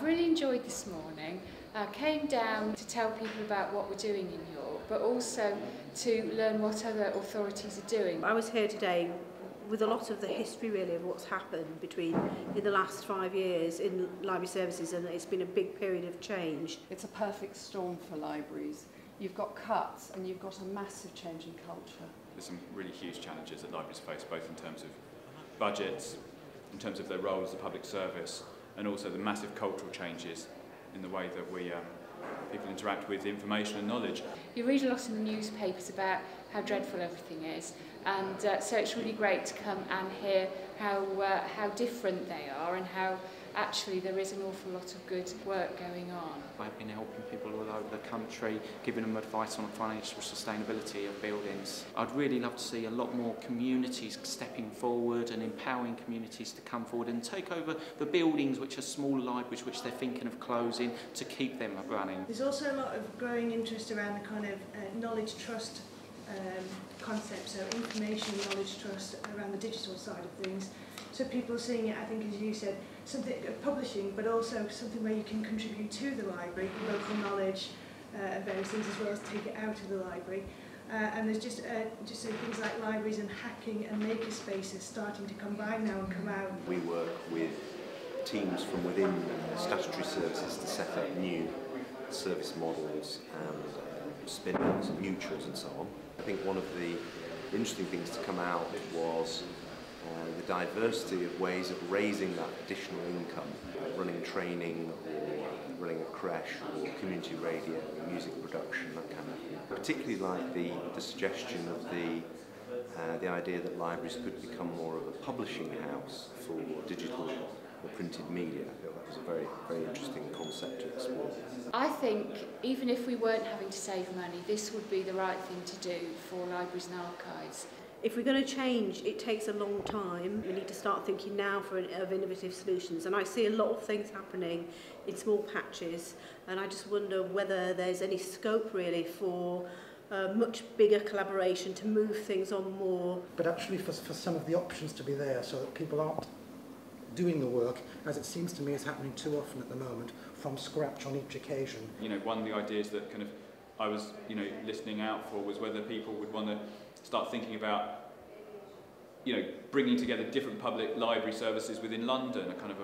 really enjoyed this morning. I came down to tell people about what we're doing in York, but also to learn what other authorities are doing. I was here today with a lot of the history really of what's happened in the last 5 years in library services, and it's been a big period of change. It's a perfect storm for libraries. You've got cuts and you've got a massive change in culture. There's some really huge challenges that libraries face, both in terms of budgets, in terms of their role as a public service, and also the massive cultural changes in the way that people interact with information and knowledge. You read a lot in the newspapers about how dreadful everything is, and so it's really great to come and hear how different they are and how actually there is an awful lot of good work going on. I've been helping people all over the country, giving them advice on financial sustainability of buildings. I'd really love to see a lot more communities stepping forward and empowering communities to come forward and take over the buildings which are small libraries which they're thinking of closing, to keep them running. There's also a lot of growing interest around the kind of knowledge trust concept, so information and knowledge trust around the digital side of things. So people are seeing it, I think, as you said, something of publishing, but also something where you can contribute to the library, local knowledge and various things, as well as take it out of the library. And there's just things like libraries and hacking and maker spaces starting to combine now and come out. We work with teams from within statutory services to set up new service models and spin-offs, mutuals and so on. I think one of the interesting things to come out was the diversity of ways of raising that additional income, running training or running a creche or community radio, music production, that kind of thing. Particularly like the suggestion of the idea that libraries could become more of a publishing house for digital or printed media. I feel that was a very, very interesting concept to explore. I think even if we weren't having to save money, this would be the right thing to do for libraries and archives. If we're going to change, it takes a long time. We need to start thinking now of innovative solutions. And I see a lot of things happening in small patches, and I just wonder whether there's any scope really for much bigger collaboration to move things on more. But actually for some of the options to be there so that people aren't doing the work, as it seems to me is happening too often at the moment, from scratch on each occasion. You know, one of the ideas that kind of I was, listening out for was whether people would want to start thinking about, bringing together different public library services within London, a kind of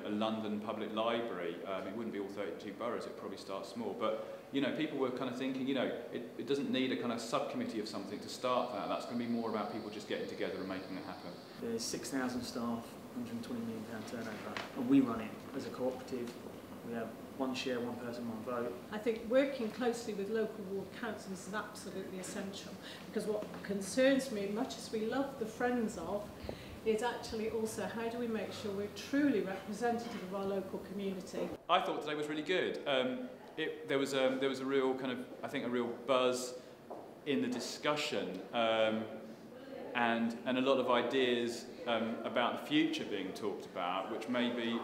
a London public library. It wouldn't be all 32 boroughs, it'd probably start small, but people were kind of thinking, it doesn't need a kind of subcommittee of something to start that. That's going to be more about people just getting together and making it happen. There's 6,000 staff, £120 million turnover, and we run it as a cooperative. We have one share, one person, one vote. I think working closely with local ward councils is absolutely essential, because what concerns me, much as we love the friends of, is actually also how do we make sure we're truly representative of our local community. I thought today was really good. There was a real kind of, I think, a real buzz in the discussion, and a lot of ideas about the future being talked about, which maybe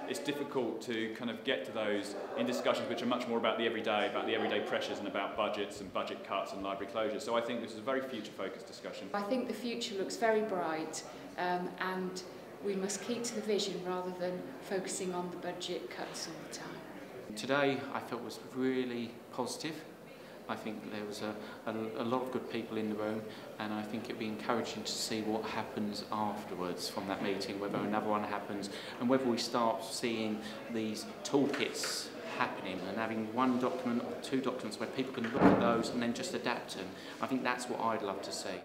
it's difficult to kind of get to those in discussions which are much more about the everyday pressures and about budgets and budget cuts and library closures. So I think this is a very future-focused discussion. I think the future looks very bright, and we must keep to the vision rather than focusing on the budget cuts all the time. Today I felt was really positive. I think there was a lot of good people in the room, and I think it'd be encouraging to see what happens afterwards from that meeting, whether another one happens, and whether we start seeing these toolkits happening and having one document or two documents where people can look at those and then just adapt them. I think that's what I'd love to see.